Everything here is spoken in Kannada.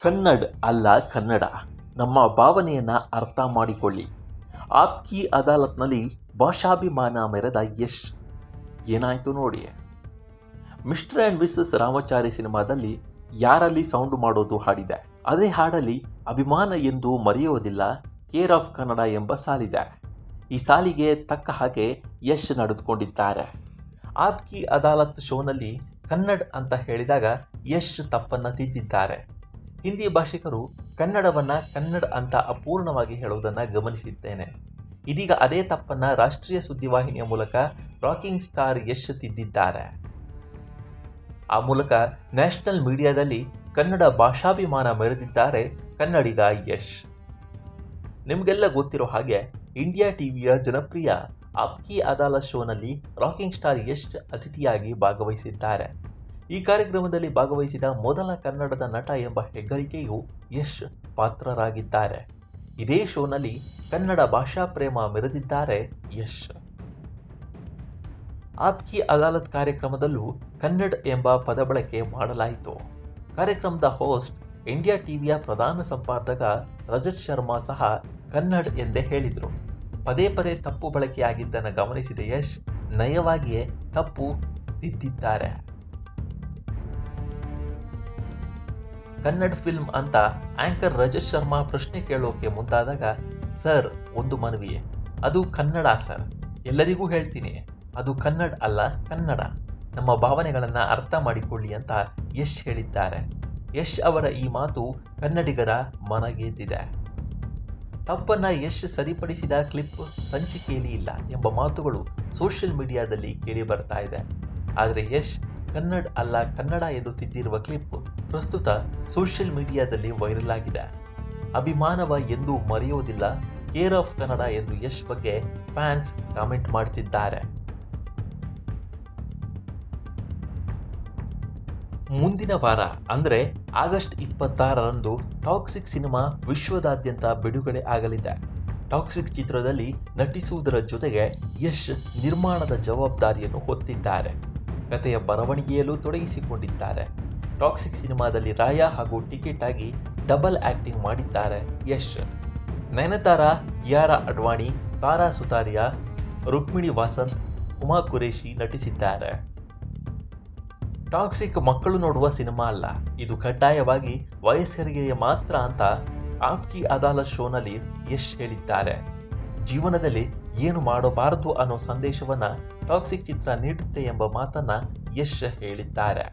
ಕನ್ನಡ ಅಲ್ಲ ಕನ್ನಡ. ನಮ್ಮ ಭಾವನೆಯನ್ನು ಅರ್ಥ ಮಾಡಿಕೊಳ್ಳಿ. ಆಪ್ ಕಿ ಅದಾಲತ್ನಲ್ಲಿ ಭಾಷಾಭಿಮಾನ ಮೆರೆದ ಯಶ್. ಏನಾಯಿತು ನೋಡಿ. ಮಿಸ್ಟರ್ ಆ್ಯಂಡ್ ಮಿಸಸ್ ರಾಮಚಾರಿ ಸಿನಿಮಾದಲ್ಲಿ ಯಾರಲ್ಲಿ ಸೌಂಡ್ ಮಾಡೋದು ಹಾಡಿದೆ. ಅದೇ ಹಾಡಲ್ಲಿ ಅಭಿಮಾನ ಎಂದು ಮರೆಯೋದಿಲ್ಲ, ಕೇರ್ ಆಫ್ ಕನ್ನಡ ಎಂಬ ಸಾಲಿದೆ. ಈ ಸಾಲಿಗೆ ತಕ್ಕ ಹಾಗೆ ಯಶ್ ನಡೆದುಕೊಂಡಿದ್ದಾರೆ. ಆಪ್ ಕಿ ಅದಾಲತ್ ಶೋನಲ್ಲಿ ಕನ್ನಡ ಅಂತ ಹೇಳಿದಾಗ ಯಶ್ ತಪ್ಪನ್ನು ತಿದ್ದಿದ್ದಾರೆ. ಹಿಂದಿ ಭಾಷಿಕರು ಕನ್ನಡವನ್ನು ಕನ್ನಡ ಅಂತ ಅಪೂರ್ಣವಾಗಿ ಹೇಳುವುದನ್ನು ಗಮನಿಸಿದ್ದೇನೆ. ಇದೀಗ ಅದೇ ತಪ್ಪನ್ನು ರಾಷ್ಟ್ರೀಯ ಸುದ್ದಿವಾಹಿನಿಯ ಮೂಲಕ ರಾಕಿಂಗ್ ಸ್ಟಾರ್ ಯಶ್ ತಿದ್ದಿದ್ದಾರೆ. ಆ ಮೂಲಕ ನ್ಯಾಷನಲ್ ಮೀಡಿಯಾದಲ್ಲಿ ಕನ್ನಡ ಭಾಷಾಭಿಮಾನ ಮೆರೆದಿದ್ದಾರೆ ಕನ್ನಡಿಗ ಯಶ್. ನಿಮಗೆಲ್ಲ ಗೊತ್ತಿರೋ ಹಾಗೆ ಇಂಡಿಯಾ ಟಿವಿಯ ಜನಪ್ರಿಯ ಆಪ್ ಕಿ ಅದಾಲತ್ ಶೋನಲ್ಲಿ ರಾಕಿಂಗ್ ಸ್ಟಾರ್ ಯಶ್ ಅತಿಥಿಯಾಗಿ ಭಾಗವಹಿಸಿದ್ದಾರೆ. ಈ ಕಾರ್ಯಕ್ರಮದಲ್ಲಿ ಭಾಗವಹಿಸಿದ ಮೊದಲ ಕನ್ನಡದ ನಟ ಎಂಬ ಹೆಗ್ಗಳಿಕೆಯು ಯಶ್ ಪಾತ್ರರಾಗಿದ್ದಾರೆ. ಇದೇ ಶೋನಲ್ಲಿ ಕನ್ನಡ ಭಾಷಾ ಪ್ರೇಮ ಮೆರೆದಿದ್ದಾರೆ ಯಶ್. ಆಪ್ ಕಿ ಅದಾಲತ್ ಕಾರ್ಯಕ್ರಮದಲ್ಲೂ ಕನ್ನಡ ಎಂಬ ಪದ ಬಳಕೆ ಮಾಡಲಾಯಿತು. ಕಾರ್ಯಕ್ರಮದ ಹೋಸ್ಟ್ ಇಂಡಿಯಾ ಟಿವಿಯ ಪ್ರಧಾನ ಸಂಪಾದಕ ರಜತ್ ಶರ್ಮಾ ಸಹ ಕನ್ನಡ ಎಂದೇ ಹೇಳಿದರು. ಪದೇ ಪದೇ ತಪ್ಪು ಬಳಕೆಯಾಗಿದ್ದನ್ನು ಗಮನಿಸಿದ ಯಶ್ ನಯವಾಗಿಯೇ ತಪ್ಪು ತಿದ್ದಿದ್ದಾರೆ. ಕನ್ನಡ ಫಿಲ್ಮ್ ಅಂತ ಆಂಕರ್ ರಜತ್ ಶರ್ಮಾ ಪ್ರಶ್ನೆ ಕೇಳೋಕೆ ಮುಂದಾದಾಗ, ಸರ್ ಒಂದು ಮನವಿ, ಅದು ಕನ್ನಡ ಸರ್, ಎಲ್ಲರಿಗೂ ಹೇಳ್ತೀನಿ, ಅದು ಕನ್ನಡ ಅಲ್ಲ ಕನ್ನಡ, ನಮ್ಮ ಭಾವನೆಗಳನ್ನು ಅರ್ಥ ಮಾಡಿಕೊಳ್ಳಿ ಅಂತ ಯಶ್ ಹೇಳಿದ್ದಾರೆ. ಯಶ್ ಅವರ ಈ ಮಾತು ಕನ್ನಡಿಗರ ಮನಗೆದ್ದಿದೆ. ತಪ್ಪನ್ನು ಯಶ್ ಸರಿಪಡಿಸಿದ ಕ್ಲಿಪ್ ಸಂಚಿಕೆಯಲ್ಲಿ ಇಲ್ಲ ಎಂಬ ಮಾತುಗಳು ಸೋಷಿಯಲ್ ಮೀಡಿಯಾದಲ್ಲಿ ಕೇಳಿ ಬರ್ತಾ ಇದೆ. ಆದರೆ ಯಶ್ ಕನ್ನಡ ಅಲ್ಲ ಕನ್ನಡ ಎಂದು ತಿದ್ದಿರುವ ಕ್ಲಿಪ್ ಪ್ರಸ್ತುತ ಸೋಷಿಯಲ್ ಮೀಡಿಯಾದಲ್ಲಿ ವೈರಲ್ ಆಗಿದೆ. ಅಭಿಮಾನವ ಎಂದೂ ಮರೆಯೋದಿಲ್ಲ, ಕೇರ್ ಆಫ್ ಕನ್ನಡ ಎಂದು ಯಶ್ ಬಗ್ಗೆ ಫ್ಯಾನ್ಸ್ ಕಾಮೆಂಟ್ ಮಾಡ್ತಿದ್ದಾರೆ. ಮುಂದಿನ ವಾರ ಅಂದರೆ ಆಗಸ್ಟ್ 26ರಂದು ಟಾಕ್ಸಿಕ್ ಸಿನಿಮಾ ವಿಶ್ವದಾದ್ಯಂತ ಬಿಡುಗಡೆ ಆಗಲಿದೆ. ಟಾಕ್ಸಿಕ್ ಚಿತ್ರದಲ್ಲಿ ನಟಿಸುವುದರ ಜೊತೆಗೆ ಯಶ್ ನಿರ್ಮಾಣದ ಜವಾಬ್ದಾರಿಯನ್ನು ಹೊತ್ತಿದ್ದಾರೆ. ಕಥೆಯ ಬರವಣಿಗೆಯಲ್ಲೂ ತೊಡಗಿಸಿಕೊಂಡಿದ್ದಾರೆ. ಟಾಕ್ಸಿಕ್ ಸಿನಿಮಾದಲ್ಲಿ ರಾಯಾ ಹಾಗೂ ಟಿಕೆಟ್ ಆಗಿ ಡಬಲ್ ಆಕ್ಟಿಂಗ್ ಮಾಡಿದ್ದಾರೆ ಯಶ್. ನಯನತಾರಾ, ಕಿಯಾರಾ ಅಡ್ವಾಣಿ, ತಾರಾ ಸುತಾರಿಯಾ, ರುಕ್ಮಿಣಿ ವಾಸಂತ್, ಹುಮಾ ಕುರೇಶಿ ನಟಿಸಿದ್ದಾರೆ. ಟಾಕ್ಸಿಕ್ ಮಕ್ಕಳು ನೋಡುವ ಸಿನಿಮಾ ಅಲ್ಲ, ಇದು ಕಡ್ಡಾಯವಾಗಿ ವಯಸ್ಕರಿಗೆ ಮಾತ್ರ ಅಂತ ಆಪ್ ಕಿ ಅದಾಲತ್ ಶೋನಲ್ಲಿ ಯಶ್ ಹೇಳಿದ್ದಾರೆ. ಜೀವನದಲ್ಲಿ ಏನು ಮಾಡಬಾರದು ಅನ್ನೋ ಸಂದೇಶವನ್ನ ಟಾಕ್ಸಿಕ್ ಚಿತ್ರ ನೀಡುತ್ತೆ ಎಂಬ ಮಾತನ್ನ ಯಶ್ ಹೇಳಿದ್ದಾರೆ.